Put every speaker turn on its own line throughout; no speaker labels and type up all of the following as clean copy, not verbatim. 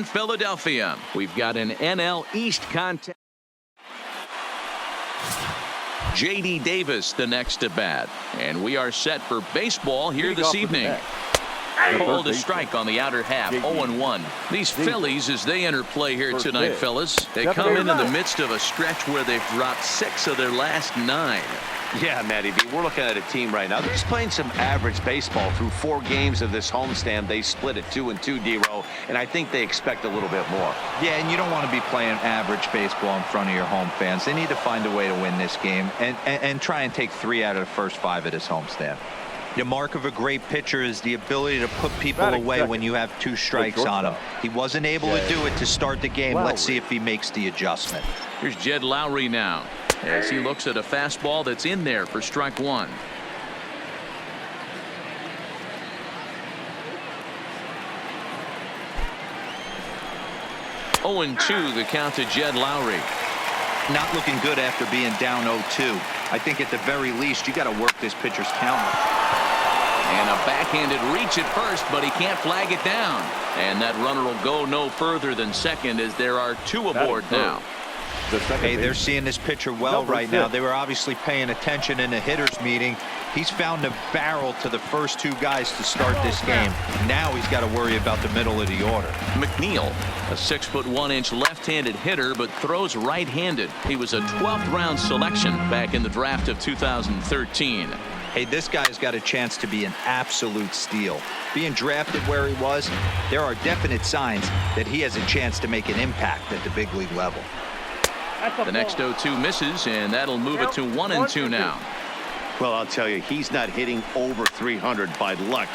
Philadelphia. We've got an NL East contest. J.D. Davis the next to bat. And we are set for baseball here this evening. Called a strike on the outer half, 0-1. These Phillies, as they enter play here tonight, fellas, they come in the midst of a stretch where they've dropped 6 of their last 9.
Yeah, Matty B, we're looking at a team right now. They're just playing some average baseball through 4 games of this homestand. They split it 2-2, D-Row, and I think they expect a little bit more.
Yeah, and you don't want to be playing average baseball in front of your home fans. They need to find a way to win this game and try and take 3 out of the first 5 of this homestand. The mark of a great pitcher is the ability to put people away when you have 2 strikes on him. He wasn't able to do it to start the game. Let's see if he makes the adjustment.
Here's Jed Lowry now, as he looks at a fastball that's in there for strike 1. (0-2) the count to Jed Lowry.
Not looking good after being down 0-2. I think at the very least you got to work this pitcher's counter.
And a backhanded reach at first, but he can't flag it down. And that runner will go no further than second, as there are 2 aboard now.
Hey, they're seeing this pitcher well right now. They were obviously paying attention in the hitters meeting. He's found a barrel to the first 2 guys to start this game. Now he's got to worry about the middle of the order.
McNeil, a 6'1" left-handed hitter, but throws right-handed. He was a 12th round selection back in the draft of 2013.
Hey, this guy's got a chance to be an absolute steal. Being drafted where he was, there are definite signs that he has a chance to make an impact at the big league level.
The next 0-2 misses, and that'll move it to 1-2 now.
Well, I'll tell you, he's not hitting over 300 by luck.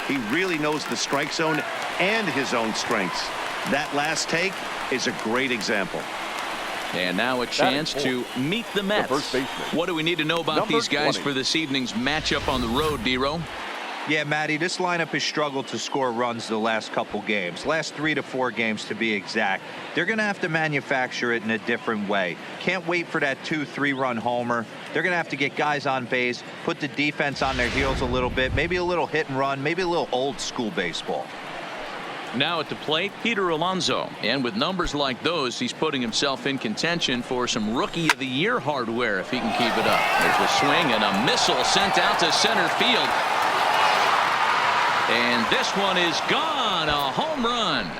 He really knows the strike zone and his own strengths. That last take is a great example.
And now a chance to meet the Mets. What do we need to know about these guys for this evening's matchup on the road, D-Row?
Yeah, Matty, this lineup has struggled to score runs the last couple games. Last 3 to 4 games to be exact. They're going to have to manufacture it in a different way. Can't wait for that 2-3 run homer. They're going to have to get guys on base, put the defense on their heels a little bit, maybe a little hit and run, maybe a little old school baseball.
Now at the plate, Peter Alonso. And with numbers like those, he's putting himself in contention for some Rookie of the Year hardware if he can keep it up. There's a swing and a missile sent out to center field. And this one is gone. A home run.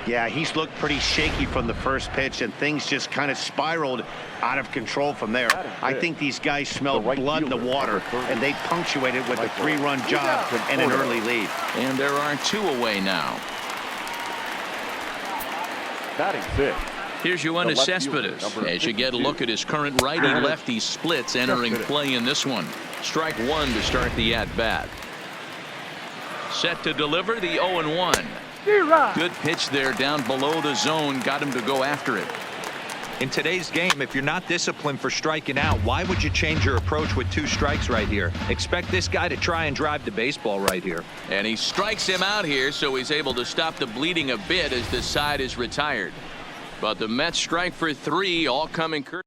Yeah, he's looked pretty shaky from the first pitch, and things just kind of spiraled out of control from there. I think these guys smelled blood in the water, and they punctuated with a 3-run job and an early lead.
And there are 2 away now.
Batting 5th.
Here's Yoenis Cespedes as you get a look at his current righty-lefty splits entering play in this one. Strike 1 to start the at-bat. Set to deliver the 0-1. Good pitch there down below the zone. Got him to go after it.
In today's game, if you're not disciplined for striking out, why would you change your approach with 2 strikes right here? Expect this guy to try and drive the baseball right here.
And he strikes him out here, so he's able to stop the bleeding a bit as the side is retired. But the Mets strike for 3, all coming courtesy.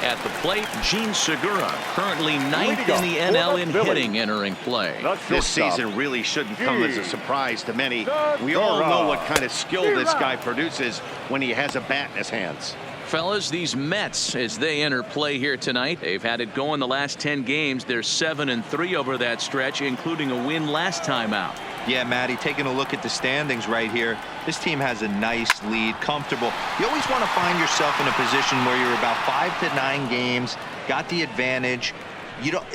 At the plate, Gene Segura, currently 9th in the NL in hitting, entering play.
This season really shouldn't come as a surprise to many. We all know what kind of skill this guy produces when he has a bat in his hands.
Fellas, these Mets, as they enter play here tonight, they've had it going the last 10 games. They're 7-3 over that stretch, including a win last time out.
Yeah, Matty, taking a look at the standings right here, this team has a nice lead, comfortable. You always want to find yourself in a position where you're about 5 to 9 games, got the advantage. You don't.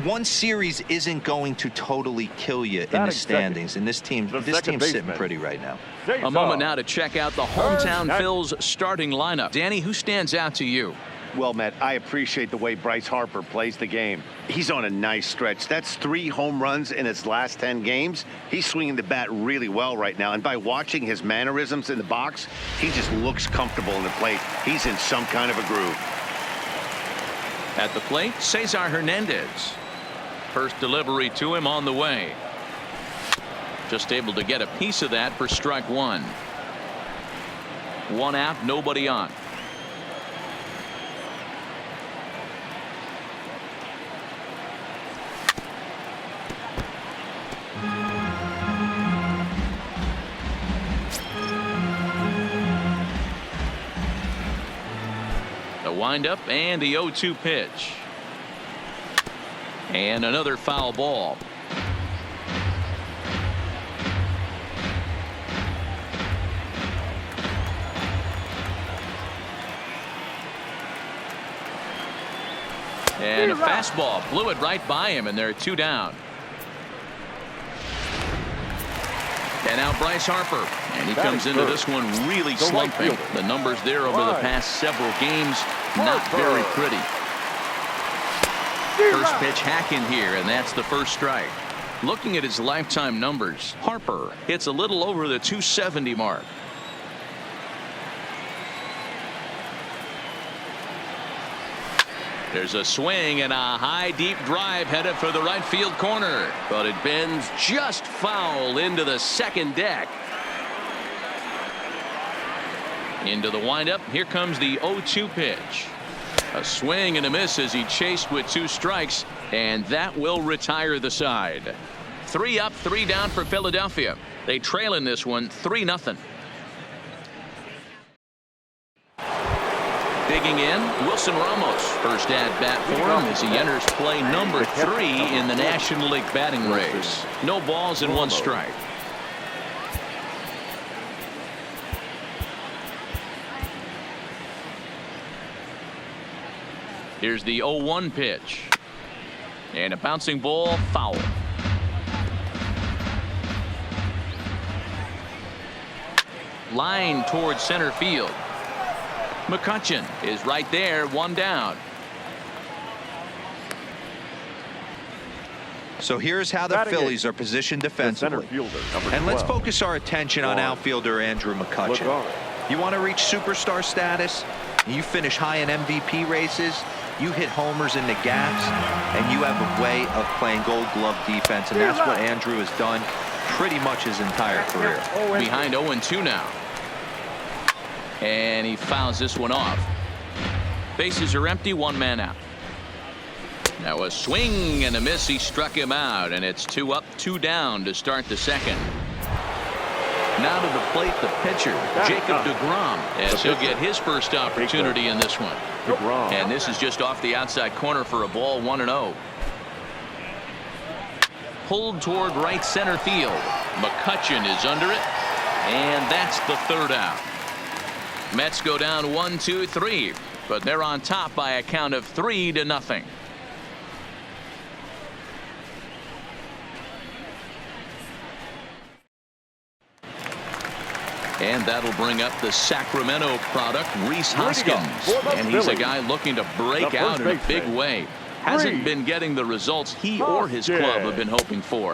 One series isn't going to totally kill you in the standings, and this team's sitting pretty right now.
A moment now to check out the hometown Phils starting lineup. Danny, who stands out to you?
Well, Matt, I appreciate the way Bryce Harper plays the game. He's on a nice stretch. That's 3 home runs in his last 10 games. He's swinging the bat really well right now, and by watching his mannerisms in the box, he just looks comfortable in the plate. He's in some kind of a groove.
At the plate, Cesar Hernandez. First delivery to him on the way. Just able to get a piece of that for strike 1. 1 out, nobody on. windup and the 0-2 pitch. And another foul ball. And a fastball blew it right by him, and they're 2 down. And now Bryce Harper, and he comes into this one really slumping. The numbers there over the past several games, not very pretty. First pitch hack in here, and that's the first strike. Looking at his lifetime numbers, Harper hits a little over the 270 mark. There's a swing and a high deep drive headed for the right field corner, but it bends just foul into the second deck. Into the windup. Here comes the 0-2 pitch. A swing and a miss as he chased with 2 strikes, and that will retire the side. 3 up, 3 down for Philadelphia. They trail in this one 3-0. Digging in, Wilson Ramos. First at bat for him as he enters play number 3 in the National League batting race. No balls and 1 strike. Here's the 0-1 pitch. And a bouncing ball, foul. Line towards center field. McCutchen is right there, 1 down.
So here's how the Phillies are positioned defensively. And let's focus our attention on outfielder Andrew McCutchen. You want to reach superstar status? You finish high in MVP races. You hit homers in the gaps, and you have a way of playing Gold Glove defense, and that's what Andrew has done pretty much his entire career.
Behind 0-2 now. And he fouls this one off. Bases are empty, 1 man out. Now a swing and a miss. He struck him out, and it's 2 up, 2 down to start the second. Now to the plate, the pitcher, Jacob deGrom, as he'll get his first opportunity in this one. And this is just off the outside corner for a ball, 1-0. Pulled toward right center field. McCutchen is under it, and that's the 3rd out. Mets go down 1-2-3, but they're on top by a count of 3-0. And that'll bring up the Sacramento product, Rhys Hoskins. And he's a guy looking to break out in a big way. Hasn't been getting the results he or his club have been hoping for.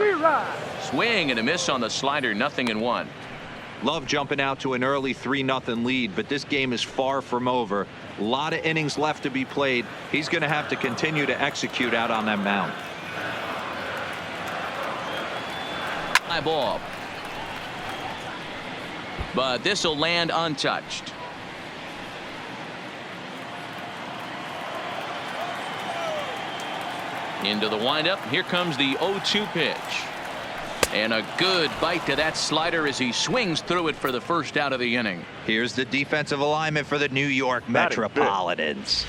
Swing and a miss on the slider, 0-1.
Love jumping out to an early 3-0 lead, but this game is far from over. A lot of innings left to be played. He's going to have to continue to execute out on that mound.
High ball. But this will land untouched. Into the windup. Here comes the 0-2 pitch. And a good bite to that slider as he swings through it for the first out of the inning.
Here's the defensive alignment for the New York Metropolitans.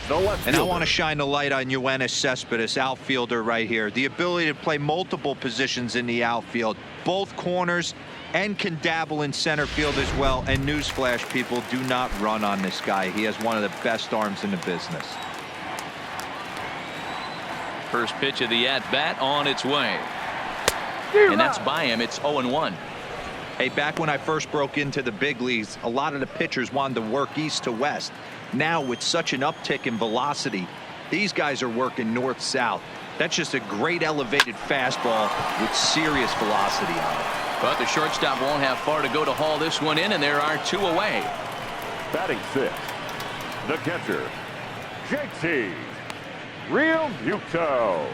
And I want to shine the light on Yoenis Cespedes, outfielder right here. The ability to play multiple positions in the outfield, both corners, and can dabble in center field as well. And newsflash, people, do not run on this guy. He has one of the best arms in the business.
First pitch of the at-bat on its way. And that's by him. It's 0-1.
Hey, back when I first broke into the big leagues, a lot of the pitchers wanted to work east to west. Now, with such an uptick in velocity, these guys are working north-south. That's just a great elevated fastball with serious velocity on it.
But the shortstop won't have far to go to haul this one in, and there are 2 away.
Batting 6th, the catcher, JT Realmuto.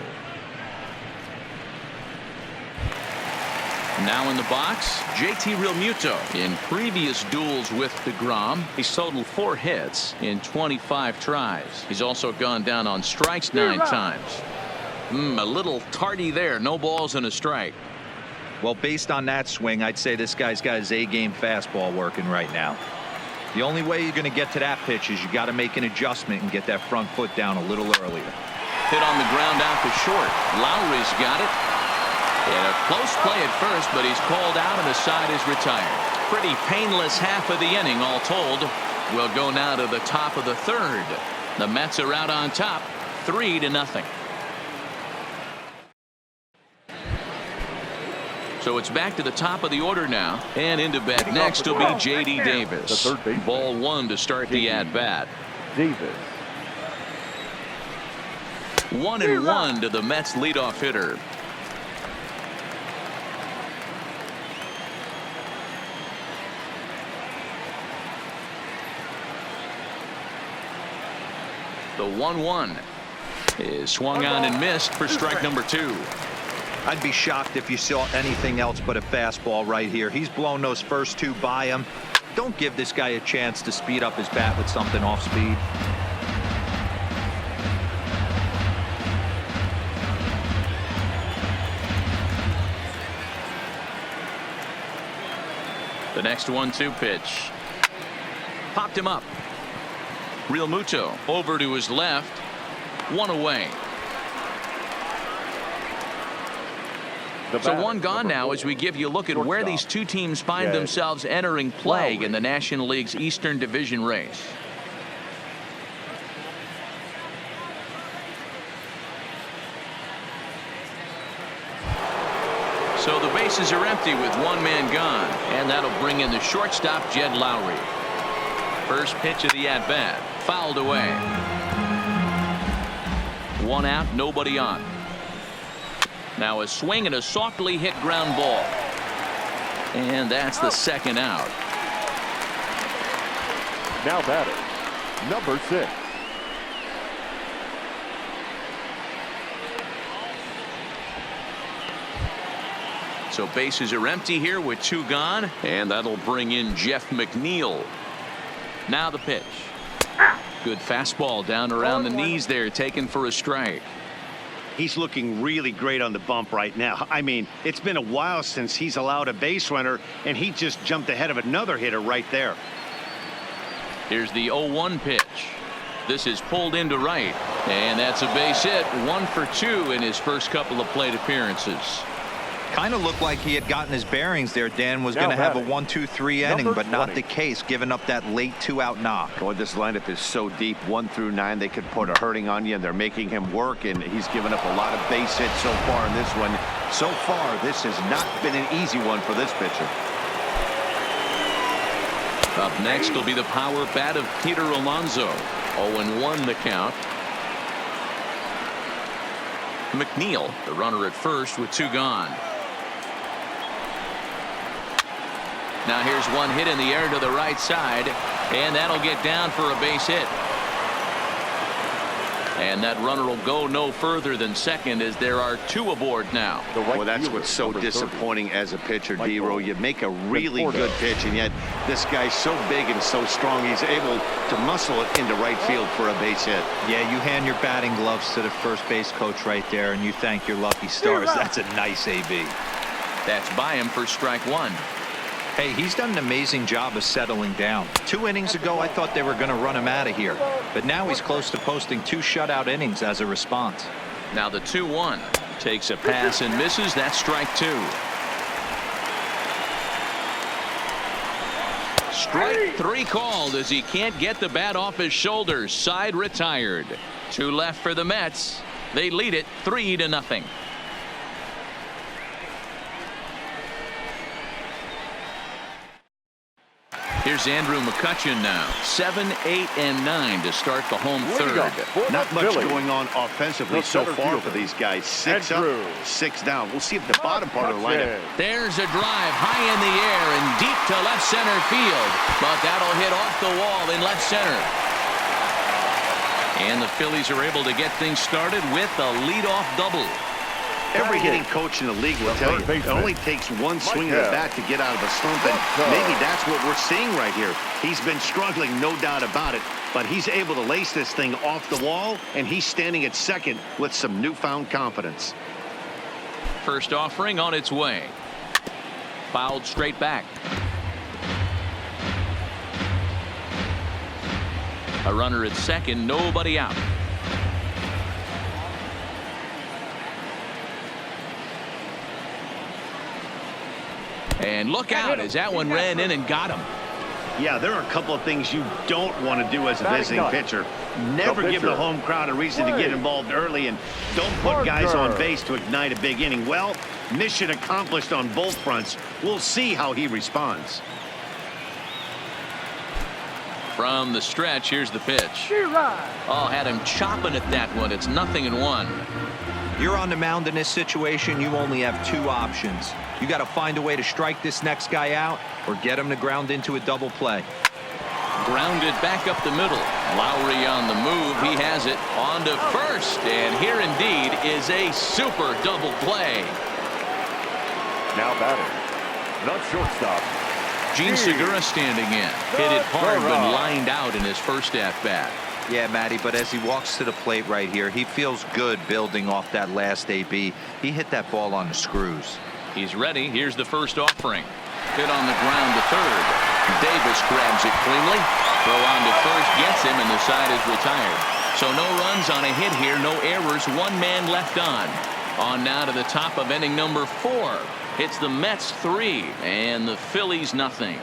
Now in the box, JT Realmuto. In previous duels with deGrom, he's totaled 4 hits in 25 tries. He's also gone down on strikes 9 times. A little tardy there. No balls and a strike.
Well, based on that swing, I'd say this guy's got his A-game fastball working right now. The only way you're going to get to that pitch is you got to make an adjustment and get that front foot down a little earlier.
Hit on the ground out to short. Lowry's got it. And a close play at first, but he's called out and the side is retired. Pretty painless half of the inning all told. We'll go now to the top of the third. The Mets are out on top, 3-0. So it's back to the top of the order now, and into bat next will be J.D. Davis. Ball one to start the at-bat.
Davis.
1-1 to the Mets leadoff hitter. The 1-1 is swung on and missed for strike number 2.
I'd be shocked if you saw anything else but a fastball right here. He's blown those first two by him. Don't give this guy a chance to speed up his bat with something off speed.
The next 1-2 pitch. Popped him up. Real Muto over to his left. One away. So one gone now as we give you a look at where these two teams find themselves entering play in the National League's Eastern Division race. So the bases are empty with one man gone, and that'll bring in the shortstop, Jed Lowry. First pitch of the at-bat, fouled away. One out, nobody on. Now a swing and a softly hit ground ball. And that's the second out.
Now batter, number 6.
So bases are empty here with two gone, and that'll bring in Jeff McNeil. Now the pitch. Good fastball down around the knees there, taken for a strike.
He's looking really great on the bump right now. I mean, it's been a while since he's allowed a base runner, and he just jumped ahead of another hitter right there.
Here's the 0-1 pitch. This is pulled into right, and that's a base hit. 1 for 2 in his first couple of plate appearances.
Kind of looked like he had gotten his bearings there. Dan was going to have a 1-2-3 inning, but not the case, giving up that late 2-out knock.
Boy, this lineup is so deep, 1 through 9. They could put a hurting on you, and they're making him work, and he's given up a lot of base hits so far in this one. So far, this has not been an easy one for this pitcher.
Up next will be the power bat of Peter Alonso. 0-1 the count. McNeil, the runner at first with two gone. Now here's one hit in the air to the right side, and that'll get down for a base hit. And that runner will go no further than second as there are two aboard now.
Well, that's what's so disappointing as a pitcher, D-Row. You make a really good pitch, and yet this guy's so big and so strong, he's able to muscle it into right field for a base hit.
Yeah, you hand your batting gloves to the first base coach right there, and you thank your lucky stars. That's a nice AB.
That's by him for strike 1.
Hey, he's done an amazing job of settling down. 2 innings ago, I thought they were going to run him out of here. But now he's close to posting 2 shutout innings as a response.
Now the 2-1 takes a pass and misses. That's strike 2. Strike 3 called as he can't get the bat off his shoulders. Side retired. 2 left for the Mets. They lead it 3-0. Here's Andrew McCutchen now. 7, 8, and 9 to start the home third.
Not much going on offensively so far for these guys. 6 up, 6 down. We'll see if the bottom part of the lineup.
There's a drive high in the air and deep to left center field. But that'll hit off the wall in left center. And the Phillies are able to get things started with a leadoff double.
Every hitting coach in the league will tell you it only takes one swing of the bat to get out of a slump, and maybe that's what we're seeing right here. He's been struggling, no doubt about it, but he's able to lace this thing off the wall, and he's standing at second with some newfound confidence.
First offering on its way. Fouled straight back. A runner at second, nobody out. And look out as that one ran in and got him.
Yeah, there are a couple of things you don't want to do as a visiting pitcher. Never give the home crowd a reason to get involved early, and don't put guys on base to ignite a big inning. Well, mission accomplished on both fronts. We'll see how he responds.
From the stretch, here's the pitch. Oh, had him chopping at that one. It's 0-1.
You're on the mound in this situation. You only have two options. You got to find a way to strike this next guy out or get him to ground into a double play.
Grounded back up the middle. Lowry on the move. He has it on to first. And here indeed is a super double play.
Now batting, the shortstop,
Gene Segura standing in. Hit it hard but lined out in his first at-bat.
Yeah, Matty, but as he walks to the plate right here, he feels good building off that last AB. He hit that ball on the screws.
He's ready. Here's the first offering. Hit on the ground to third. Davis grabs it cleanly. Throw on to first gets him, and the side is retired. So no runs on a hit here, no errors, one man left on. On now to the top of inning number 4. It's the Mets 3 and the Phillies nothing.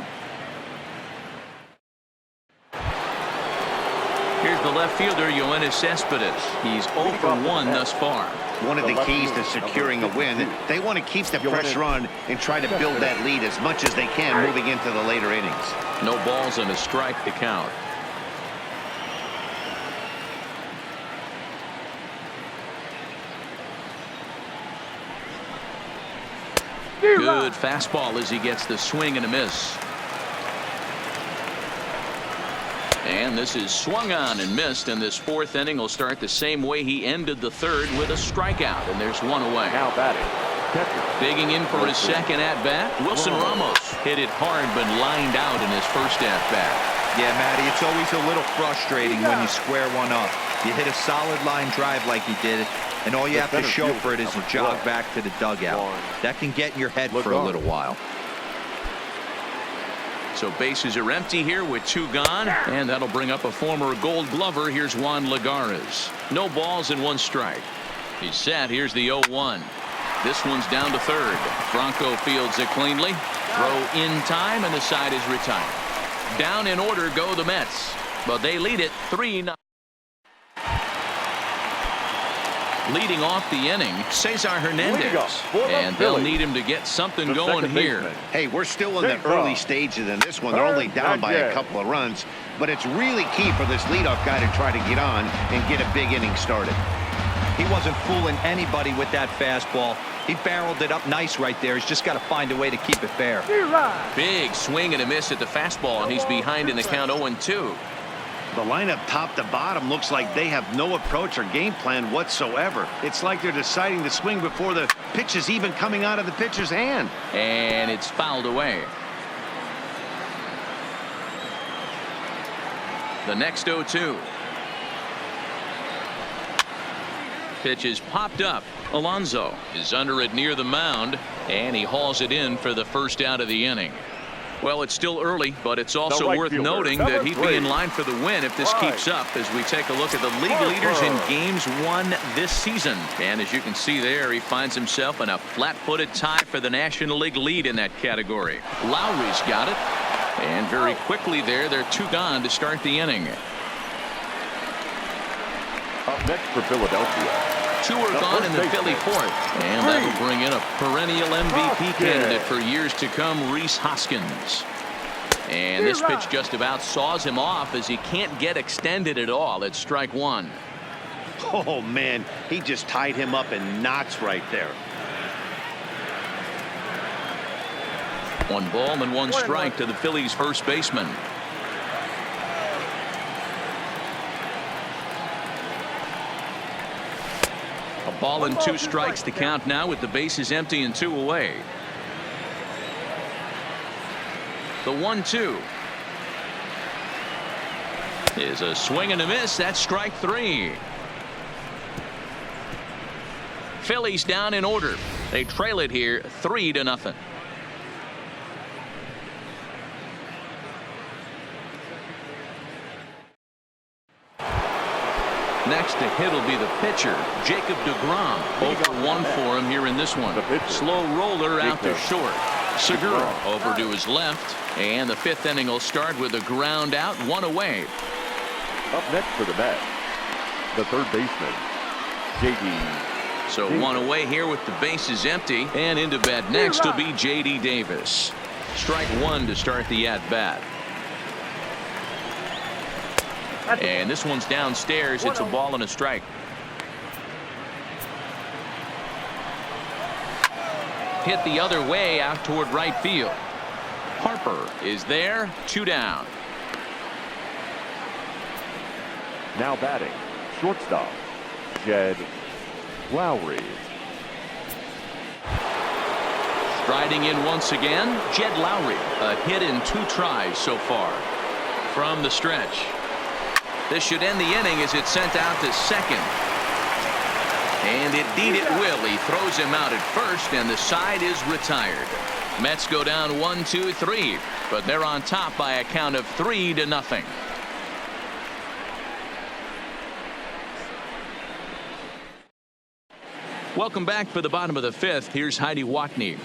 Here's the left fielder, Yoenis Cespedes. He's 0 for 1 thus far.
One of the keys to securing a win, they want to keep the pressure on and try to build that lead as much as they can moving into the later innings.
No balls and a strike to count. Good fastball as he gets the swing and a miss. And this is swung on and missed, and this 4th inning will start the same way he ended the 3rd with a strikeout, and there's one away.
now batting, catcher,
Digging in for his second at-bat, Wilson Ramos hit it hard but lined out in his first at-bat.
Yeah, Matty, it's always a little frustrating when you square one up. You hit a solid line drive like he did, and all you have to show for it is to jog back to the dugout. That can get in your head for a little while.
So bases are empty here with 2 gone, and that'll bring up a former Gold Glover. Here's Juan Lagares. No balls and 1 strike. He's set. Here's the 0-1. This one's down to third. Bronco fields it cleanly. Throw in time, and the side is retired. Down in order go the Mets, but they lead it 3-0. Leading off the inning, Cesar Hernandez, and they'll need him to get something going here.
Hey, we're still in the early stages in this one. They're only down by a couple of runs, but it's really key for this leadoff guy to try to get on and get a big inning started.
He wasn't fooling anybody with that fastball. He barreled it up nice right there. He's just got to find a way to keep it fair.
Big swing and a miss at the fastball, and he's behind in the count 0-2.
The lineup top to bottom looks like they have no approach or game plan whatsoever. It's like they're deciding to swing before the pitch is even coming out of the pitcher's hand.
And it's fouled away. The next 0-2. Pitch is popped up. Alonso is under it near the mound, and he hauls it in for the first out of the inning. Well, it's still early, but it's also worth noting that he'd be in line for the win if this keeps up as we take a look at the league leaders in games won this season. And as you can see there, he finds himself in a flat-footed tie for the National League lead in that category. Lowry's got it. And very quickly there, they're 2 gone to start the inning.
up next for Philadelphia.
2 are gone in the Philly 4th. And that'll bring in a perennial MVP candidate for years to come, Rhys Hoskins. And this pitch just about saws him off as he can't get extended at all. It's strike 1.
Oh, man, he just tied him up in knots right there.
1 ball and 1 strike to the Phillies first baseman. A ball and 2 strikes to count now with the bases empty and 2 away. The 1-2 is a swing and a miss. That's strike 3. Phillies down in order. They trail it here 3-0. Next to hit will be the pitcher, Jacob deGrom. 0-for-1 for him here in this one. Slow roller out to short. Segura over to his left. And the fifth inning will start with a ground out, 1 away.
Up next for the bat, the third baseman, J.D.
So 1 away here with the bases empty. And into bat next will be J.D. Davis. Strike 1 to start the at-bat. And this one's downstairs. It's a ball and a strike. Hit the other way out toward right field. Harper is there, 2 down.
Now batting, shortstop, Jed Lowry.
Striding in once again, Jed Lowry. A hit in 2 tries so far. From the stretch. This should end the inning as it's sent out to second. And indeed it will. He throws him out at first, and the side is retired. Mets go down 1-2-3, but they're on top by a count of 3-0. Welcome back for the bottom of the 5th. Here's Heidi Watney.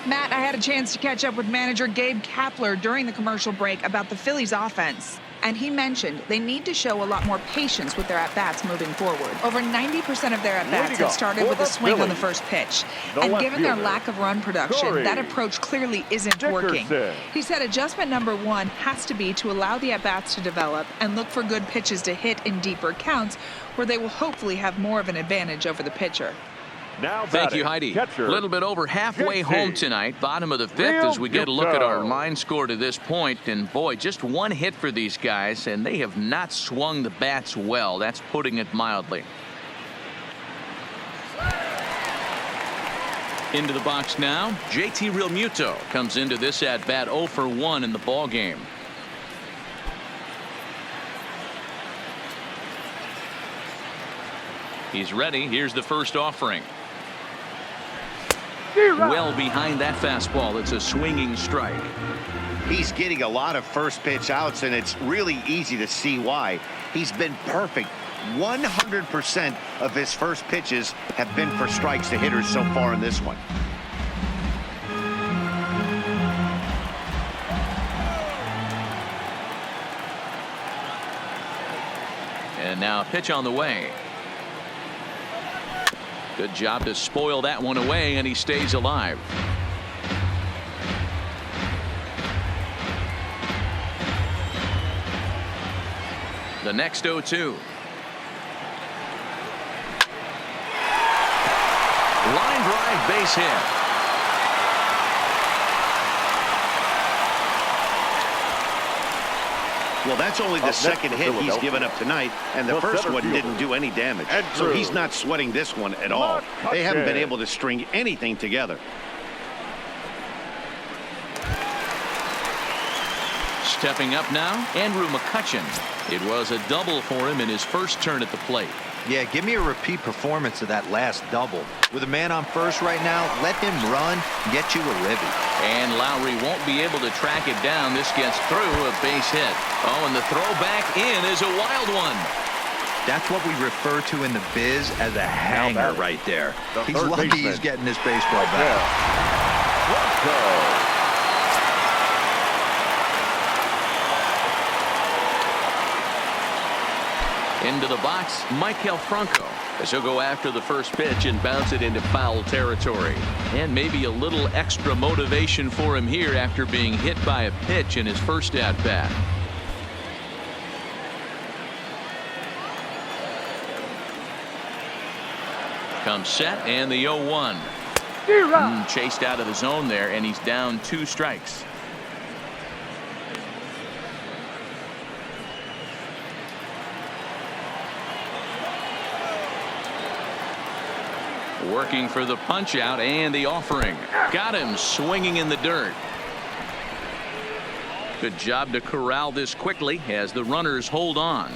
Matt, I had a chance to catch up with manager Gabe Kapler during the commercial break about the Phillies offense. And he mentioned they need to show a lot more patience with their at-bats moving forward. Over 90% of their at-bats have started with a swing on the first pitch. And given their lack of run production, that approach clearly isn't working. He said adjustment number 1 has to be to allow the at-bats to develop and look for good pitches to hit in deeper counts where they will hopefully have more of an advantage over the pitcher.
Now
thank you, Heidi. A little bit over halfway home tonight, bottom of the 5th, as we get a look at our line score to this point. And boy, just 1 hit for these guys, and they have not swung the bats well. That's putting it mildly. Into the box now, JT Realmuto comes into this at bat 0-for-1 in the ball game. He's ready. Here's the first offering. Well behind that fastball. It's a swinging strike.
He's getting a lot of first pitch outs, and it's really easy to see why. He's been perfect. 100% of his first pitches have been for strikes to hitters so far in this one.
And now a pitch on the way. Good job to spoil that one away, and he stays alive. The next 0-2. Line drive, base hit.
Well, that's only the second hit he's given up tonight, and the first one didn't do any damage. So he's not sweating this one at all. They haven't been able to string anything together.
Stepping up now, Andrew McCutchen. It was a double for him in his first turn at the plate.
Yeah, give me a repeat performance of that last double. With a man on first right now, let him run, get you a ribby.
And Lowry won't be able to track it down. This gets through, a base hit. Oh, and the throw back in is a wild one.
That's what we refer to in the biz as a hanger right there. He's lucky he's getting this baseball back.
Let's go.
Into the box, Maikel Franco, as he'll go after the first pitch and bounce it into foul territory. And maybe a little extra motivation for him here after being hit by a pitch in his first at-bat. Comes set, and the 0-1. Chased out of the zone there, and he's down 2 strikes. Working for the punch out and the offering. Got him swinging in the dirt. Good job to corral this quickly as the runners hold on.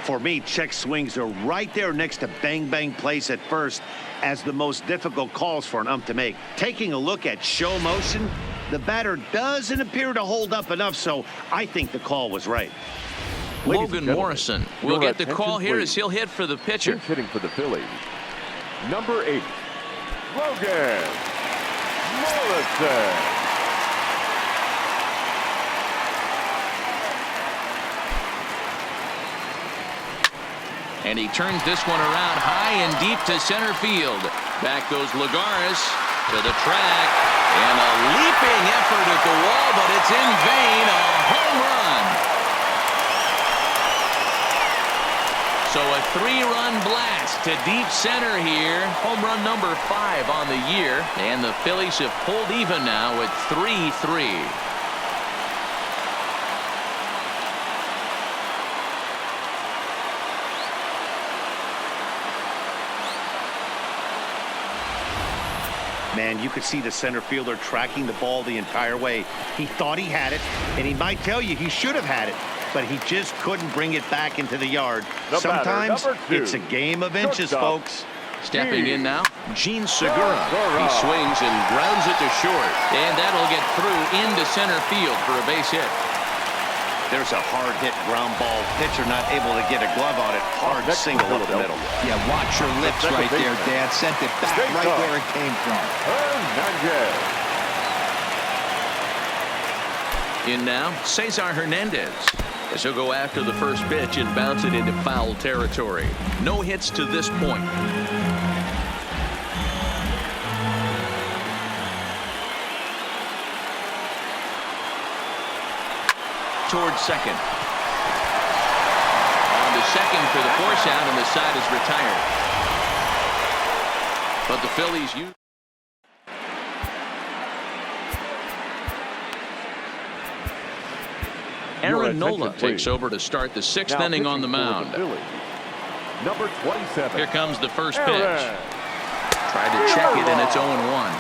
For me, check swings are right there next to bang plays at first as the most difficult calls for an ump to make. Taking a look at show motion, the batter doesn't appear to hold up enough, so I think the call was right.
Logan Morrison will get the call here as he'll hit for the pitcher.
Hitting for the Phillies, number 8, Logan Morrison.
And he turns this one around high and deep to center field. Back goes Lagares to the track. And a leaping effort at the wall, but it's in vain. A home run. So a 3-run blast to deep center here. Home run number 5 on the year. And the Phillies have pulled even now at 3-3.
Man, you could see the center fielder tracking the ball the entire way. He thought he had it, and he might tell you he should have had it, but he just couldn't bring it back into the yard. Sometimes it's a game of inches, folks.
Stepping in now, Gene Segura. He swings and grounds it to short, and that'll get through into center field for a base hit.
There's a hard-hit ground ball. Pitcher not able to get a glove on it. Hard single up the middle.
Yeah, watch your lips right there, Dad. Sent it back right where it came from.
In now, Cesar Hernandez, as he'll go after the first pitch and bounce it into foul territory. No hits to this point. Towards second. On to second for the force out, and the side is retired. But the Phillies use. Aaron Nola takes over to start the 6th inning on the mound.
Number 27.
Here comes the first pitch. Tried to check it, and it's 0-1.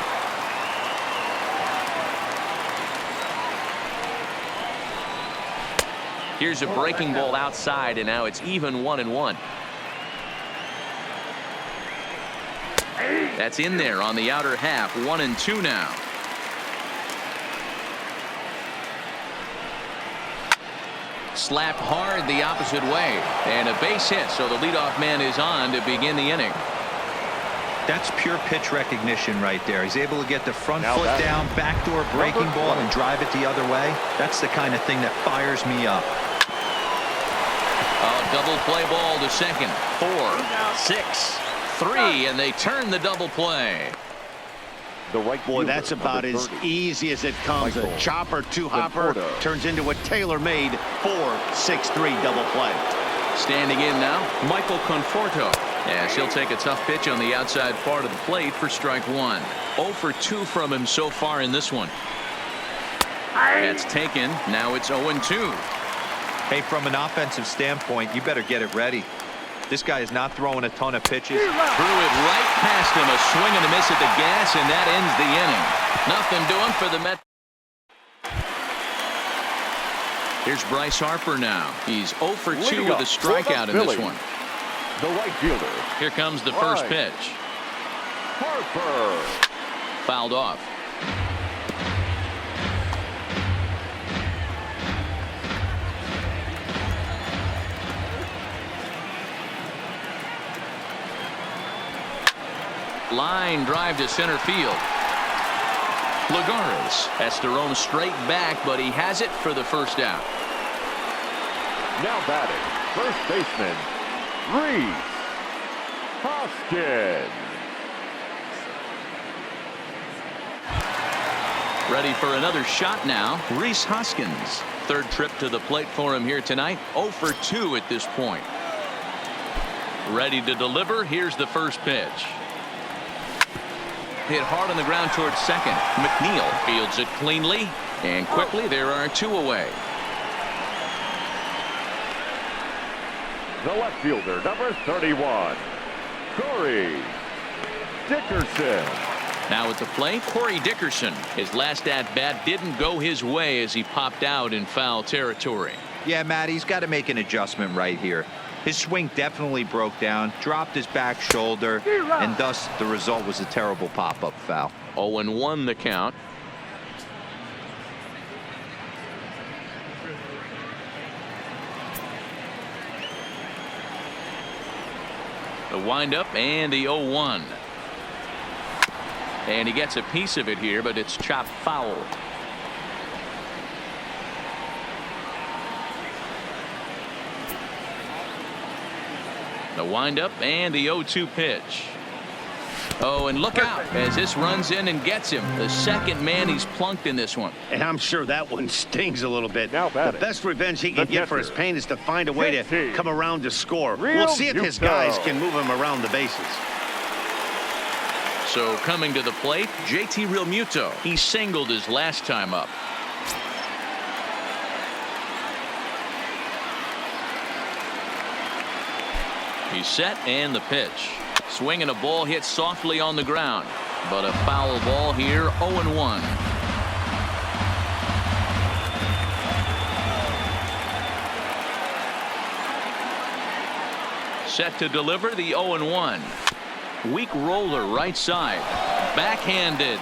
Here's a breaking ball outside, and now it's even 1-1. That's in there on the outer half. 1-2 now. Slapped hard the opposite way, and a base hit, so the leadoff man is on to begin the inning.
That's pure pitch recognition right there. He's able to get the front foot down, backdoor breaking ball, and drive it the other way. That's the kind of thing that fires me up.
Double play ball to second. 4, 6, 3, and they turn the double play.
The right
boy, that's about as easy as it comes. A chopper two-hopper turns into a tailor-made 4-6-3 double play.
Standing in now, Michael Conforto. Yes, he'll take a tough pitch on the outside part of the plate for strike 1. 0 for 2 from him so far in this one. That's taken. Now it's 0-2.
Hey, from an offensive standpoint, you better get it ready. This guy is not throwing a ton of pitches.
Threw it right past him. A swing and a miss at the gas, and that ends the inning. Nothing doing for the Mets. Here's Bryce Harper now. He's 0 for 2 with a strikeout in this one.
The right fielder.
Here comes the first pitch.
Harper.
Fouled off. Line drive to center field. Lagares has to roam straight back, but he has it for the first out.
Now batting, first baseman, Rhys Hoskins.
Ready for another shot now. Rhys Hoskins. Third trip to the plate for him here tonight. 0 for 2 at this point. Ready to deliver. Here's the first pitch. Hit hard on the ground towards second. McNeil fields it cleanly, and quickly there are 2 away.
The left fielder, number 31, Corey Dickerson.
Now at the plate, Corey Dickerson. His last at-bat didn't go his way as he popped out in foul territory.
Yeah, Matt, he's got to make an adjustment right here. His swing definitely broke down, dropped his back shoulder, and thus the result was a terrible pop-up foul.
0-1 the count. The windup and the 0-1. And he gets a piece of it here, but it's chopped foul. The windup and the 0-2 pitch. Oh, and look out as this runs in and gets him. The second man he's plunked in this one.
And I'm sure that one stings a little bit.
Now
the best revenge he can get for his pain is to find a way to come around to score. We'll see if his guys can move him around the bases.
So coming to the plate, JT Realmuto. He singled his last time up. He's set and the pitch. Swinging a ball hit softly on the ground, but a foul ball here. 0-1. Set to deliver the 0-1. Weak roller right side. Backhanded.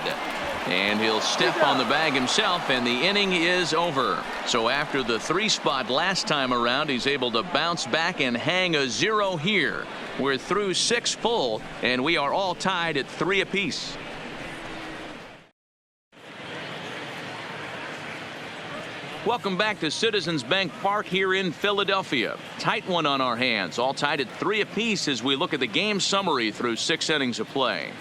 And he'll step on the bag himself, and the inning is over. So after the 3 spot last time around, he's able to bounce back and hang a 0 here. We're through 6 full, and we are all tied at 3 apiece. Welcome back to Citizens Bank Park here in Philadelphia. Tight one on our hands, all tied at 3 apiece as we look at the game summary through 6 innings of play.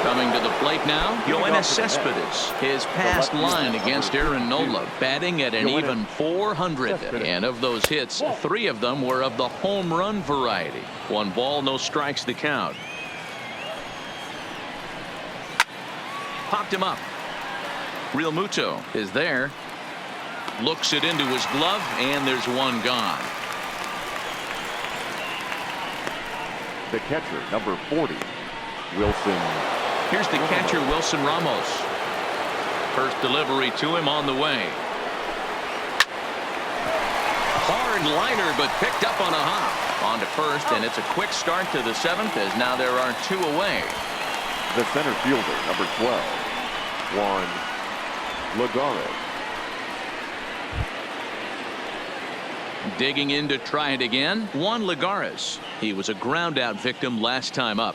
Coming to the plate now, Yoenis Cespedes. His past line against Aaron Nola, batting at an even 400. And of those hits, 3 of them were of the home run variety. 1 ball, no strikes to count. Popped him up. Realmuto is there. Looks it into his glove, and there's 1 gone.
The catcher, number 40, Wilson.
Here's the catcher, Wilson Ramos. First delivery to him on the way. Hard liner, but picked up on a hop. On to first, and it's a quick start to the 7th, as now there are 2 away.
The center fielder, number 12, Juan Lagares.
Digging in to try it again, Juan Lagares. He was a ground out victim last time up.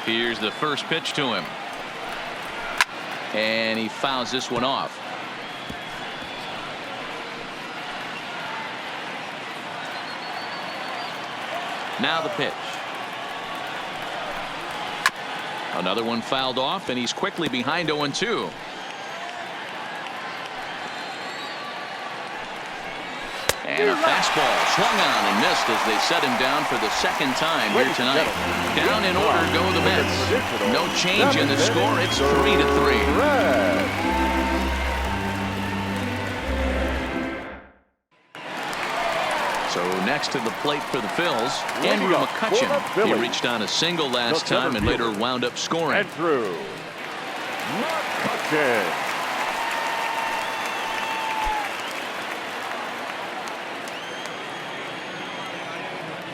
Here's the first pitch to him. And he fouls this one off. Now the pitch. Another one fouled off, and he's quickly behind 0-2. And a fastball swung on and missed as they set him down for the 2nd time here tonight. Down in order go the Mets. No change in the score. It's 3-3. So next to the plate for the Phils, Andrew McCutchen. He reached on a single last time and later wound up scoring.
Andrew McCutchen.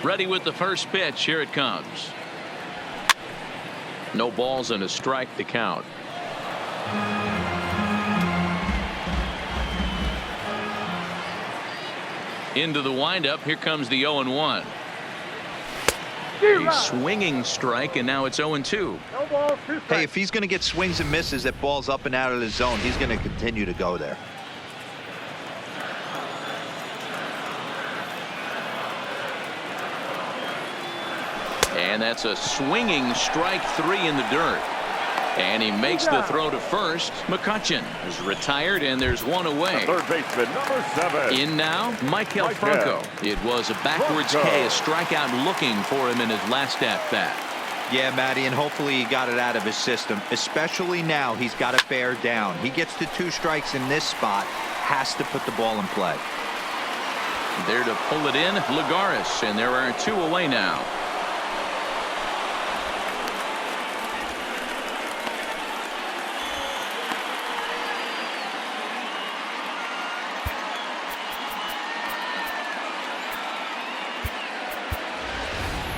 Ready with the first pitch. Here it comes. No balls and a strike to count. Into the windup. Here comes the 0-1. A swinging strike, and now it's 0-2.
Hey, if he's going to get swings and misses at balls up and out of the zone, he's going to continue to go there.
And that's a swinging strike 3 in the dirt. And he makes the throw to first. McCutchen is retired, and there's 1 away.
Third baseman, number 7.
In now, Michael Franco. It was a backwards K, a strikeout looking for him in his last at-bat.
Yeah, Matty, and hopefully he got it out of his system. Especially now, he's got to bear down. He gets to 2 strikes in this spot, has to put the ball in play.
There to pull it in, Lagares, and there are 2 away now.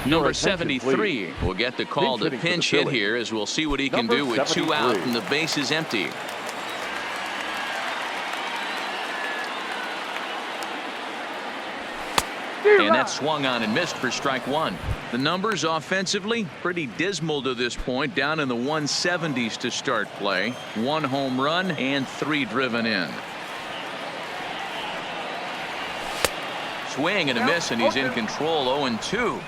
Number
attention,
73
please.
will get the call to
Pinch hitting for the
pinch hit
Phillies.
here, as we'll see what he can
Number
do with 2 out
73.
and the base is empty. And that swung on and missed for strike 1. The numbers offensively pretty dismal to this point, down in the 170s to start play. 1 home run and 3 driven in. Swing and a miss, and he's in control. 0-2.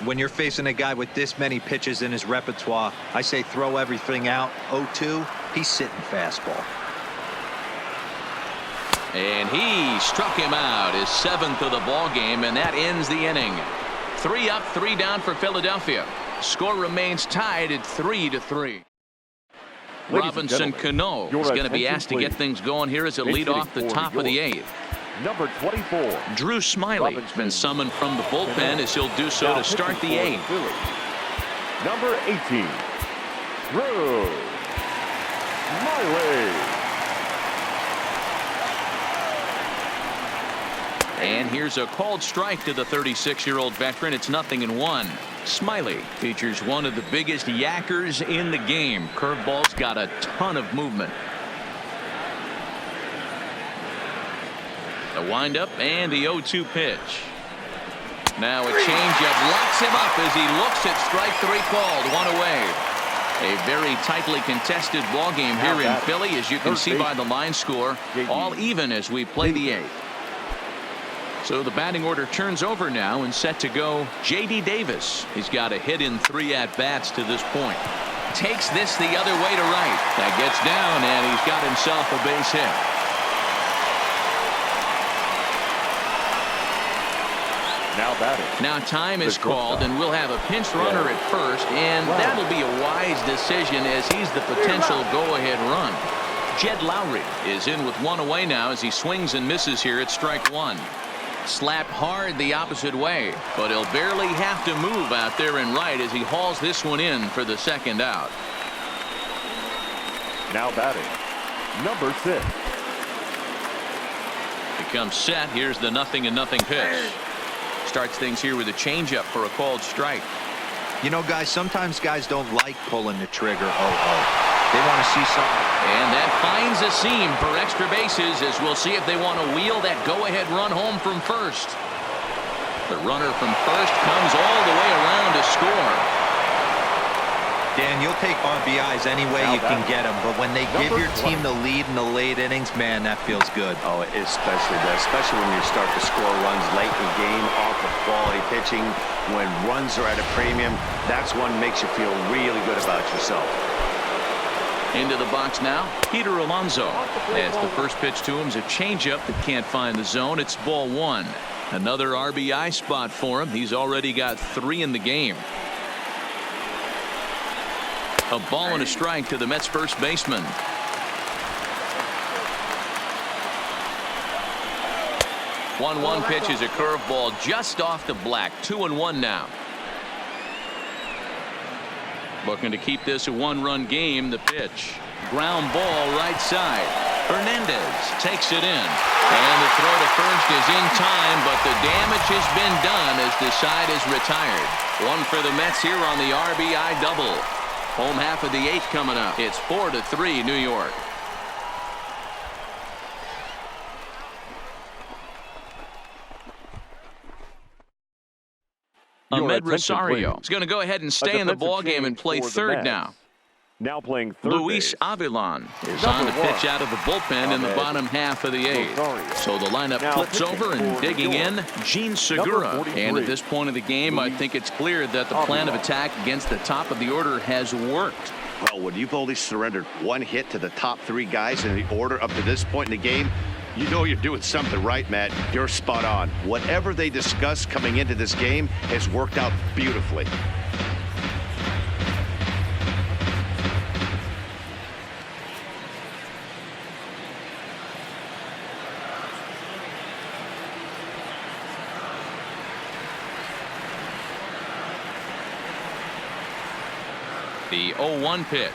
When you're facing a guy with this many pitches in his repertoire, I say throw everything out. 0-2, he's sitting fastball.
And he struck him out, his 7th of the ball game, and that ends the inning. 3 up, 3 down for Philadelphia. Score remains tied at 3-3. Robinson Cano is going to be asked to get things going here as a lead off the top of the 8th.
Number 24.
Drew Smiley has been summoned from the bullpen as he'll do so to start the 8th.
Number 18. Drew Smiley.
And here's a called strike to the 36-year-old veteran. It's 0-1. Smiley features one of the biggest yackers in the game. Curveball's got a ton of movement. The windup and the 0-2 pitch. Now a changeup locks him up as he looks at strike 3 called. 1 away. A very tightly contested ball game here in Philly, as you can see by the line score. All even as we play the 8th. So the batting order turns over now, and set to go J.D. Davis. He's got a hit in 3 at-bats to this point. Takes this the other way to right. That gets down, and he's got himself a base hit.
Now batting.
Now time is called, and we'll have a pinch runner at first, and that'll be a wise decision as he's the potential go-ahead run. Jed Lowry is in with 1 away now as he swings and misses here at strike 1. Slapped hard the opposite way, but he'll barely have to move out there in right as he hauls this one in for the 2nd out.
Now batting. Number 6.
Becomes set. Here's the 0-0 pitch. Starts things here with a changeup for a called strike.
You know, guys, sometimes guys don't like pulling the trigger. They want to see something.
And that finds a seam for extra bases, as we'll see if they want to wheel that go-ahead run home from first. The runner from first comes all the way around to score.
Dan, you'll take RBIs any way you can get them, but when they give your team the lead in the late innings, man, that feels good.
Oh, it especially does, especially when you start to score runs late in the game off of quality pitching. When runs are at a premium, that's one makes you feel really good about yourself.
Into the box now, Peter Alonso. As the first pitch to him is a changeup that can't find the zone. It's ball 1. Another RBI spot for him. He's already got 3 in the game. A ball and a strike to the Mets first baseman. One pitch is a curveball just off the black. 2-1 now. Looking to keep this a 1-run game. The pitch. Ground ball right side. Hernandez takes it in. And the throw to first is in time, but the damage has been done as the side is retired. 1 for the Mets here on the RBI double. Home half of the 8th coming up. It's 4-3 New York. Ahmed Rosario is going to go ahead and stay in the ball game and play 3rd now.
Now playing 3rd
Luis
base.
Avilan is on to pitch out of the bullpen in the bottom half of the 8th. So the lineup flips over, and digging in, Gene Segura. And at this point of the game, I think it's clear that the plan of attack against the top of the order has worked.
Well, when you've only surrendered 1 hit to the top 3 guys in the order up to this point in the game, you know you're doing something right, Matt. You're spot on. Whatever they discussed coming into this game has worked out beautifully.
The 0-1 pitch.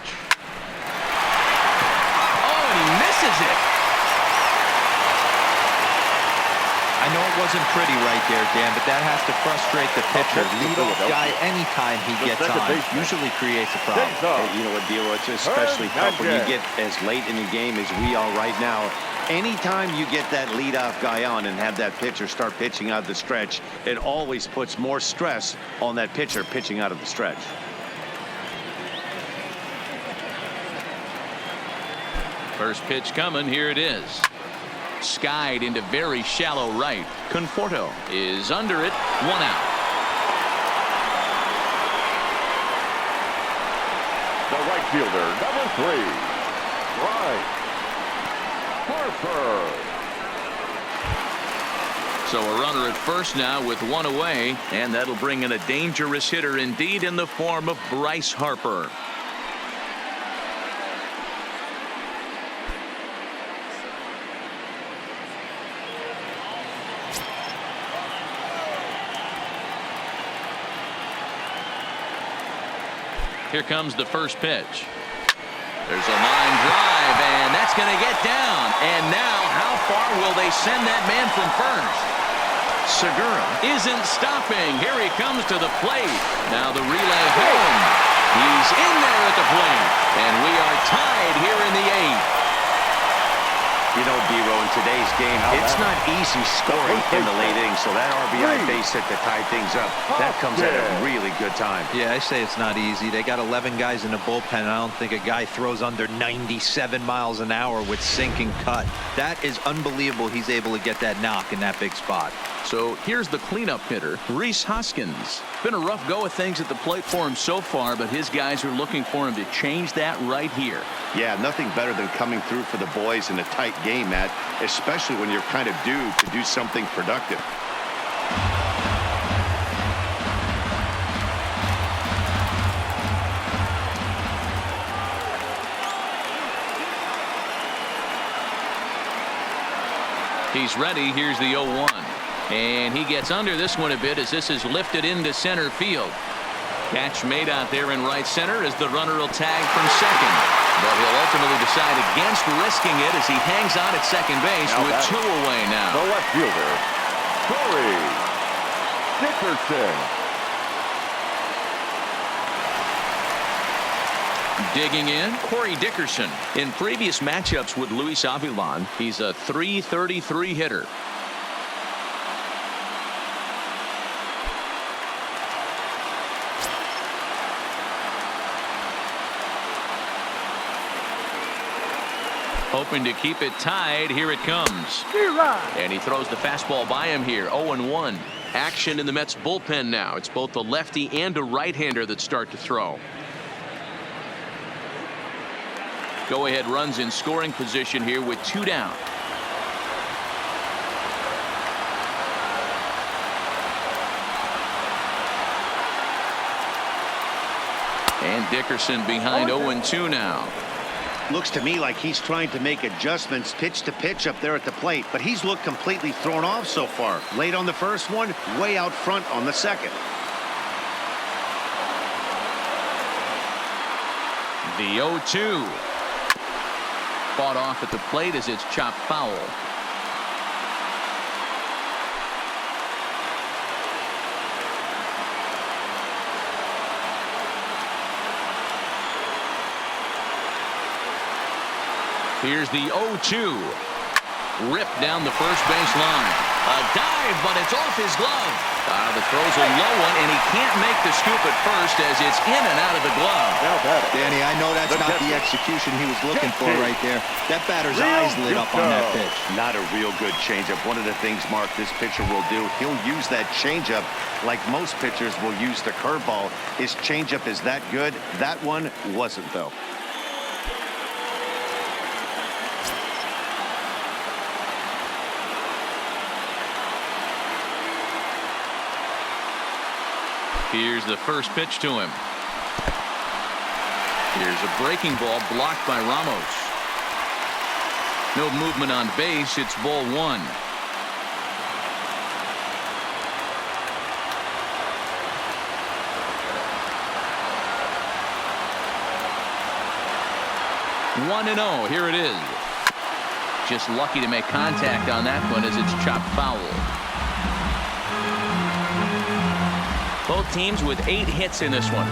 Oh, and he misses it.
I know it wasn't pretty right there, Dan, but that has to frustrate the pitcher. Leadoff guy, anytime he gets on, usually creates a problem.
Hey, you know what, D'Lo, it's especially tough when you get as late in the game as we are right now. Anytime you get that leadoff guy on and have that pitcher start pitching out of the stretch, it always puts more stress on that pitcher pitching out of the stretch.
First pitch coming. Here it is. Skied into very shallow right. Conforto is under it. 1 out.
The right fielder, number 3, Bryce Harper.
So a runner at first now with 1 away, and that'll bring in a dangerous hitter indeed in the form of Bryce Harper. Here comes the first pitch. There's a line drive, and that's going to get down. And now, how far will they send that man from first? Segura isn't stopping. Here he comes to the plate. Now the relay home. He's in there at the plate. And we are tied here in the 8th.
You know, D'Lo, in today's game, it's not easy scoring in the late innings, so that RBI base hit to tie things up. That comes at a really good time.
Yeah, I say it's not easy. They got 11 guys in the bullpen. I don't think a guy throws under 97 miles an hour with sinking cut. That is unbelievable. He's able to get that knock in that big spot.
So here's the cleanup hitter, Rhys Hoskins. Been a rough go of things at the plate for him so far, but his guys are looking for him to change that right here.
Yeah, nothing better than coming through for the boys in a tight game, Matt, especially when you're kind of due to do something productive.
He's ready. Here's the 0-1. And he gets under this one a bit as this is lifted into center field. Catch made out there in right center as the runner will tag from second. But he'll ultimately decide against risking it as he hangs on at second base with 2 away now.
The left fielder, Corey Dickerson.
Digging in, Corey Dickerson. In previous matchups with Luis Avilan, he's a .333 hitter. Hoping to keep it tied. Here it comes. And he throws the fastball by him here. 0-1. Action in the Mets bullpen now. It's both a lefty and a right-hander that start to throw. Go ahead runs in scoring position here with 2 down. And Dickerson behind 0-2 now.
Looks to me like he's trying to make adjustments pitch to pitch up there at the plate, but he's looked completely thrown off so far. Late on the first one, way out front on the second.
The 0-2. Fought off at the plate as it's chopped foul. Here's the 0-2. Ripped down the first base line. A dive, but it's off his glove. The throw's a low one, and he can't make the scoop at first as it's in and out of the glove.
Danny, I know that's not the execution he was looking for right there. That batter's eyes lit up on that pitch.
Not a real good changeup. One of the things, Mark, this pitcher will do, he'll use that changeup like most pitchers will use the curveball. His changeup is that good. That one wasn't, though.
Here's the first pitch to him. Here's a breaking ball blocked by Ramos. No movement on base. It's ball 1. One and 0. Here it is. Just lucky to make contact on that one as it's chopped foul. Both teams with 8 hits in this one.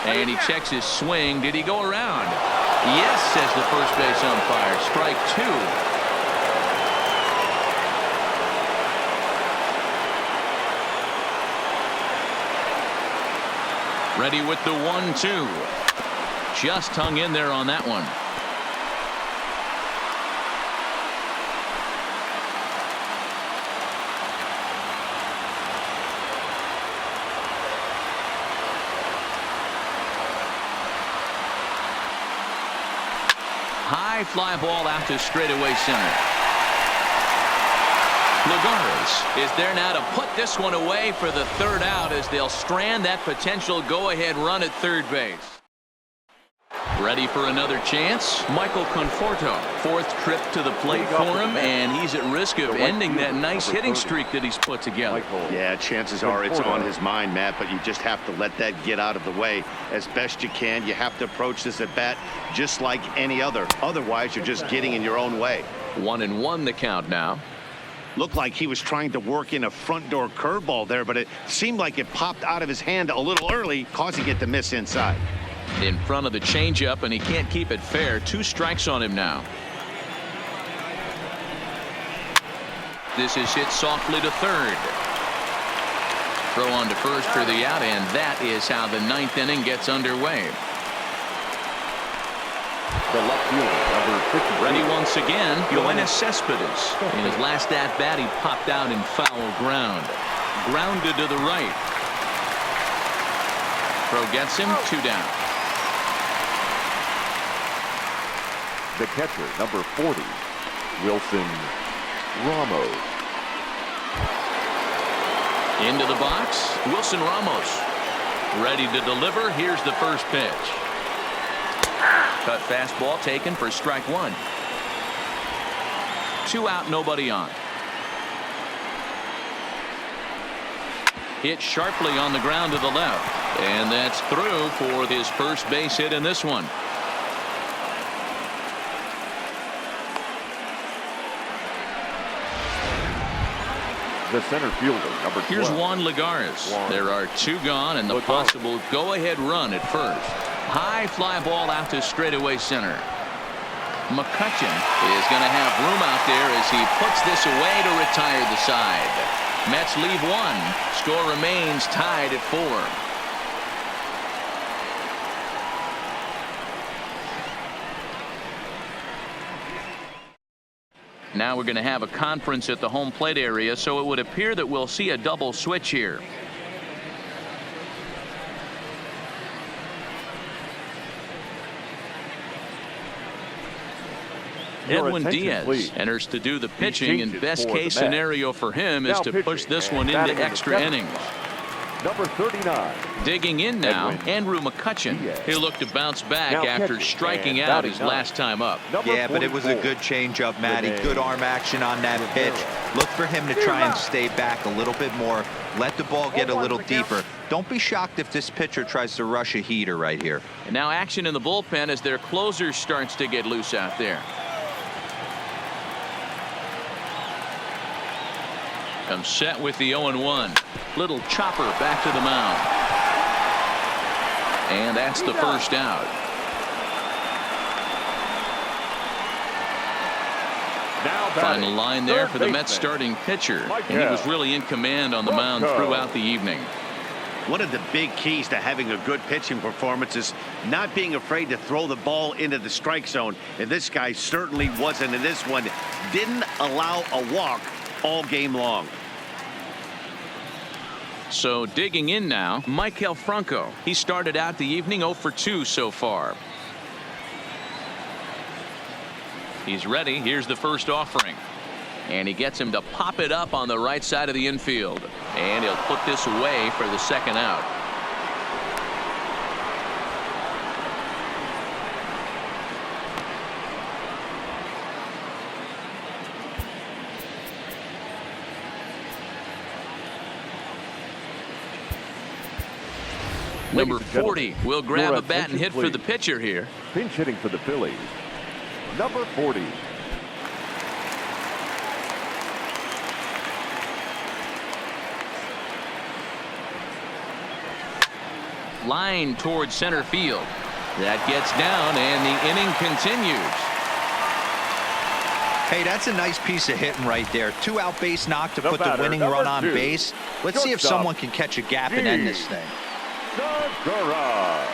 And he checks his swing. Did he go around? Yes, says the first base umpire. Strike 2. Ready with the 1-2. Just hung in there on that one. High fly ball out to straightaway center. Lagares is there now to put this one away for the 3rd out as they'll strand that potential go-ahead run at third base. Ready for another chance. Michael Conforto, 4th trip to the plate for him, and he's at risk of ending that nice hitting streak that he's put together.
Yeah, chances are it's on his mind, Matt, but you just have to let that get out of the way as best you can. You have to approach this at bat just like any other. Otherwise, you're just getting in your own way.
1-1 the count now.
Looked like he was trying to work in a front door curveball there, but it seemed like it popped out of his hand a little early, causing it to miss inside.
In front of the changeup, and he can't keep it fair. 2 strikes on him now. This is hit softly to third. Throw on to first for the out, and that is how the 9th inning gets underway.
The left fielder, number 50.
Ready once again, Yoenis Cespedes. In his last at-bat, he popped out in foul ground. Grounded to the right. Throw gets him, 2 down.
The catcher, number 40, Wilson Ramos.
Into the box, Wilson Ramos. Ready to deliver. Here's the first pitch. Cut fastball taken for strike 1. 2 out, nobody on. Hit sharply on the ground to the left. And that's through for his first base hit in this one.
The center fielder, number 12.
Here's Juan Lagares. There are 2 gone, and the possible go-ahead run at first. High fly ball out to straightaway center. McCutchen is going to have room out there as he puts this away to retire the side. Mets leave 1. Score remains tied at 4. Now we're going to have a conference at the home plate area, so it would appear that we'll see a double switch here. Edwin Diaz enters to do the pitching, and best case scenario for him is to push this one into extra innings.
Number 39.
Digging in now, Andrew McCutchen. He'll look to bounce back after striking out his last time up.
Yeah, but it was a good changeup, Matty. Good arm action on that pitch. Look for him to try and stay back a little bit more. Let the ball get a little deeper. Don't be shocked if this pitcher tries to rush a heater right here.
And now action in the bullpen as their closer starts to get loose out there. Comes set with the 0-1. Little chopper back to the mound. And that's the first out. Final line there for the Mets starting pitcher. And he was really in command on the mound throughout the evening.
One of the big keys to having a good pitching performance is not being afraid to throw the ball into the strike zone. And this guy certainly wasn't in this one. Didn't allow a walk all game long.
So digging in now, Maikel Franco. He started out the evening 0 for 2 so far. He's ready. Here's the first offering. And he gets him to pop it up on the right side of the infield. And he'll put this away for the second out. Number 40 will grab a bat and hit for the pitcher here.
pinch hitting for the Phillies, number 40.
Line towards center field. That gets down, and the inning continues.
Hey, that's a nice piece of hitting right there. 2-out base knock to
The
put the
batter,
winning
number
run on
2.
base. Let's see if
Shortstop,
someone can catch a gap and end this thing.
Segura.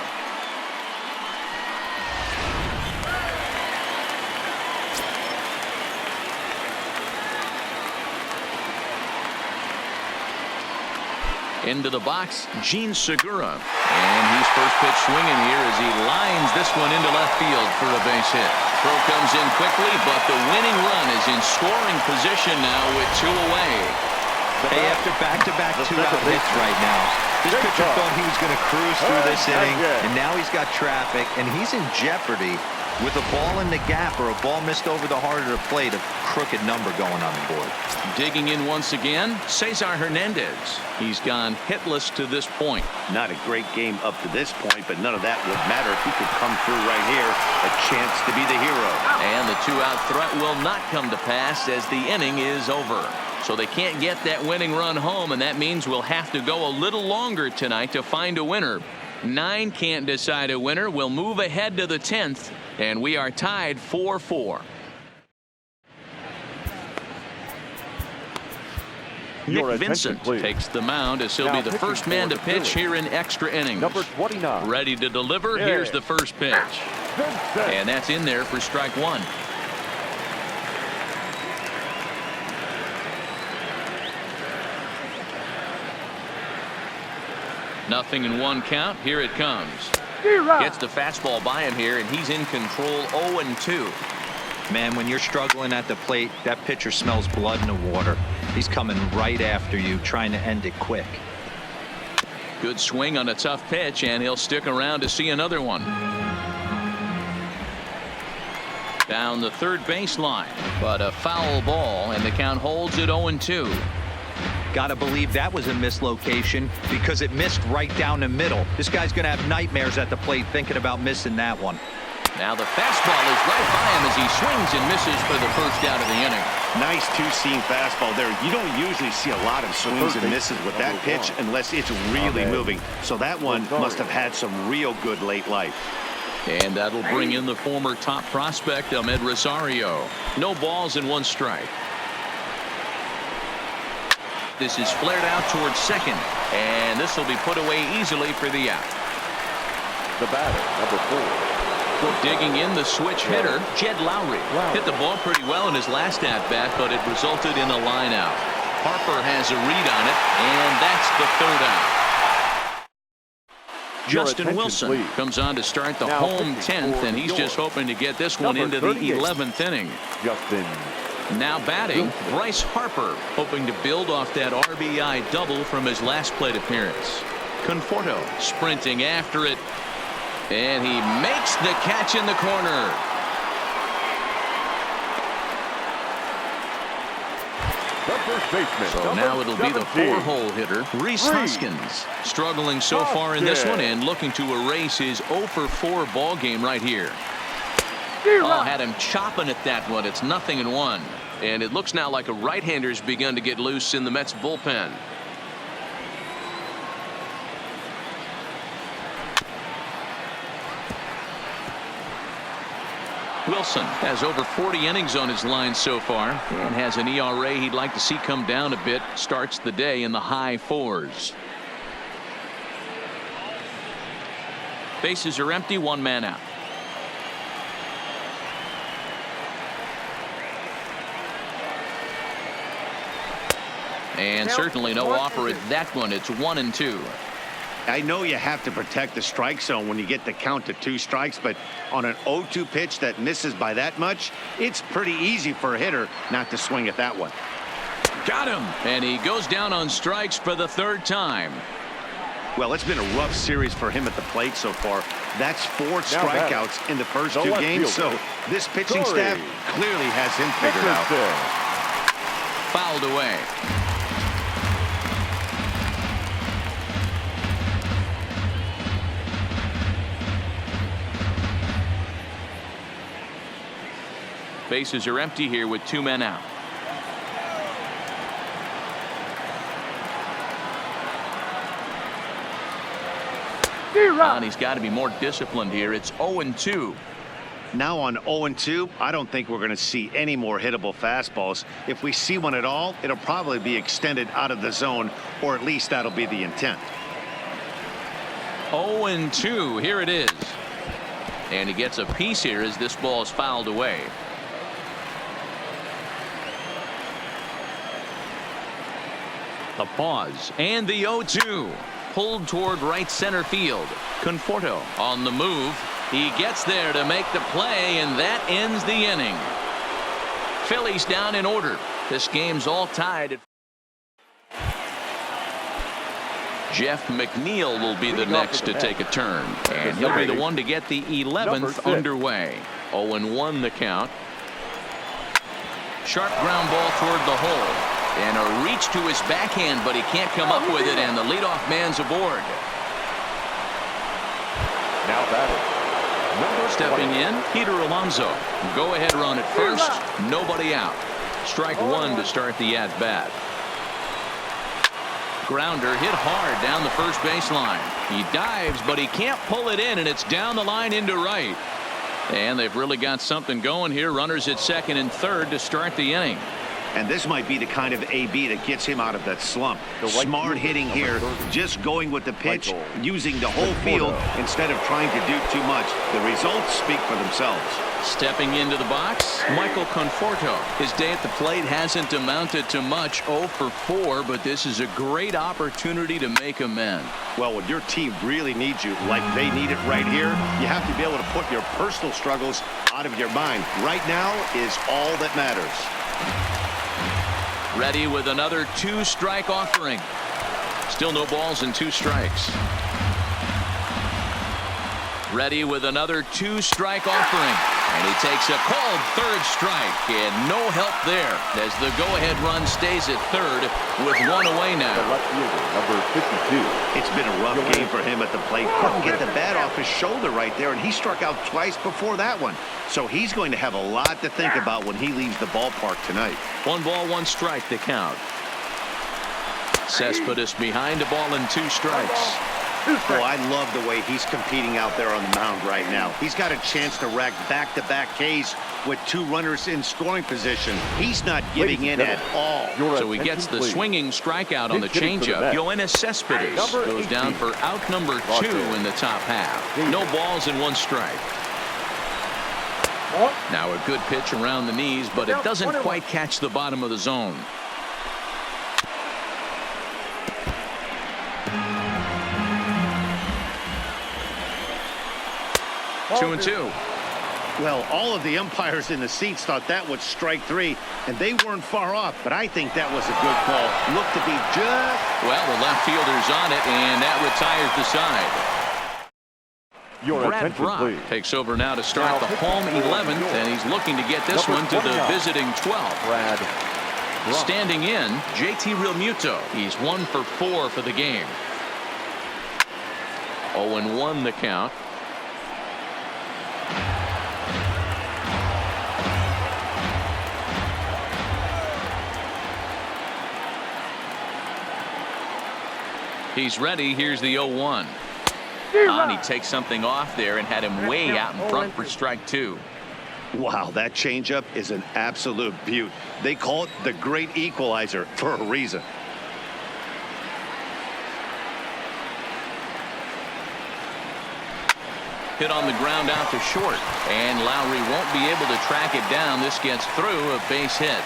Into the box, Gene Segura. And he's first pitch swinging here as he lines this one into left field for a base hit. Throw comes in quickly, but the winning run is in scoring position now with 2 away.
Hey, after back-to-back 2-out hits right now, this pitcher thought he was going to cruise through this inning, and now he's got traffic, and he's in jeopardy with a ball in the gap or a ball missed over the heart of the plate, a crooked number going on the board.
Digging in once again, Cesar Hernandez. He's gone hitless to this point.
Not a great game up to this point, but none of that would matter if he could come through right here. A chance to be the hero.
And the 2-out threat will not come to pass as the inning is over. So they can't get that winning run home, and that means we'll have to go a little longer tonight to find a winner. 9 can't decide a winner. We'll move ahead to the 10th, and we are tied 4-4. Nick Vincent takes the mound as he'll be the first man to pitch here in extra innings.
Number 29.
Ready to deliver. Here's the first pitch. And that's in there for strike 1. Nothing in 1 count. Here it comes. Gets the fastball by him here, and he's in control. 0-2.
Man, when you're struggling at the plate, that pitcher smells blood in the water. He's coming right after you, trying to end it quick.
Good swing on a tough pitch, and he'll stick around to see another one. Down the third baseline, but a foul ball, and the count holds at 0-2.
Got to believe that was a mislocation because it missed right down the middle. This guy's going to have nightmares at the plate thinking about missing that one.
Now the fastball is right by him as he swings and misses for the first out of the inning.
Nice 2-seam fastball there. You don't usually see a lot of swings and misses with that pitch unless it's really moving. So that one must have had some real good late life.
And that'll bring in the former top prospect, Ahmed Rosario. No balls and 1 strike. This is flared out towards second, and this will be put away easily for the out.
The batter, number 4.
Digging in the switch hitter, Jed Lowry. Hit the ball pretty well in his last at-bat, but it resulted in a line out. Harper has a read on it, and that's the 3rd out. Justin Wilson comes on to start the home 10th, and he's just hoping to get this one into the 11th inning.
Justin.
Now batting, Bryce Harper, hoping to build off that RBI double from his last plate appearance. Conforto sprinting after it, and he makes the catch in the corner.
The first baseman.
So now it'll be the 4-hole hitter, Rhys Hoskins, struggling so far in this one and looking to erase his 0-for-4 ball game right here. Oh, had him chopping at that one. It's 0-1. And it looks now like a right-hander's begun to get loose in the Mets bullpen. Wilson has over 40 innings on his line so far and has an ERA he'd like to see come down a bit. Starts the day in the high 4s. Bases are empty, 1 man out. And certainly no offer at that one. It's 1-2.
I know you have to protect the strike zone when you get the count to 2 strikes, but on an 0-2 pitch that misses by that much, it's pretty easy for a hitter not to swing at that one.
Got him, and he goes down on strikes for the 3rd time.
Well, it's been a rough series for him at the plate so far. That's 4 strikeouts in the first 2 games, so this pitching staff clearly has him figured out.
Fouled away. Bases are empty here with 2 men out. And he's got to be more disciplined here. It's 0-2.
Now on 0-2, I don't think we're going to see any more hittable fastballs. If we see one at all, it'll probably be extended out of the zone, or at least that'll be the intent.
0-2. Here it is. And he gets a piece here as this ball is fouled away. The pause and the 0-2. Pulled toward right center field. Conforto on the move. He gets there to make the play, and that ends the inning. Phillies down in order. This game's all tied. Jeff McNeil will be the next to take a turn, and he'll be the one to get the 11th underway. 0-1 the count. Sharp ground ball toward the hole. And a reach to his backhand, but he can't come up with it, and the leadoff man's aboard.
Now batting.
Stepping in, Peter Alonso. Go-ahead run at first, nobody out. Strike one to start the at-bat. Grounder hit hard down the first baseline. He dives, but he can't pull it in, and it's down the line into right. And they've really got something going here. Runners at second and third to start the inning.
And this might be the kind of AB that gets him out of that slump. Smart hitting here, just going with the pitch, using the whole field instead of trying to do too much. The results speak for themselves.
Stepping into the box, Michael Conforto. His day at the plate hasn't amounted to much, 0 for 4, but this is a great opportunity to make amends.
Well, when your team really needs you, like they need it right here, you have to be able to put your personal struggles out of your mind. Right now is all that matters.
Ready with another 2-strike offering. Still no balls and 2 strikes. Ready with another 2-strike offering. And he takes a called third strike, and no help there as the go-ahead run stays at third with 1 away now.
The left fielder, number 52.
It's been a rough game for him at the plate. Couldn't get the bat off his shoulder right there, and he struck out twice before that one. So he's going to have a lot to think about when he leaves the ballpark tonight.
1 ball, 1 strike to count. Cespedes behind a ball and 2 strikes.
Well, I love the way he's competing out there on the mound right now. He's got a chance to rack back-to-back Ks with 2 runners in scoring position. He's not giving in at all.
So he gets the swinging strikeout on the changeup. Yoenis Cespedes goes down for out number 2 in the top half. No balls and 1 strike. Now a good pitch around the knees, but it doesn't quite catch the bottom of the zone. Two and 2.
Well, all of the umpires in the seats thought that was strike 3, and they weren't far off, but I think that was a good call. Looked to be just...
Well, the left fielder's on it, and that retires the side. Brad Brock takes over now to start the home 11th, and he's looking to get this one to the visiting 12th.
Brad
Standing in, JT Realmuto. He's 1 for 4 for the game. 0-1 the count. He's ready. Here's the 0-1. And he takes something off there and had him way out in front for strike 2.
Wow, that changeup is an absolute beaut. They call it the great equalizer for a reason.
Hit on the ground out to short, and Lowry won't be able to track it down. This gets through, a base hit.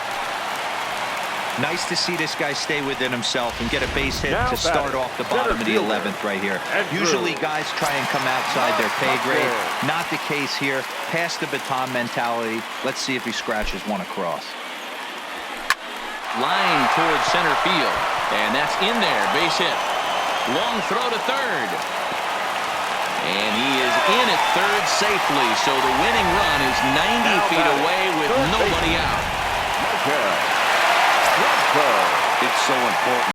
Nice to see this guy stay within himself and get a base hit to start off the bottom of the 11th right here. Usually guys try and come outside their pay grade. Not the case here. Pass the baton mentality. Let's see if he scratches one across.
Line towards center field, and that's in there. Base hit. Long throw to third. And he is in at third safely, so the winning run is 90 feet away with nobody out.
It's so important.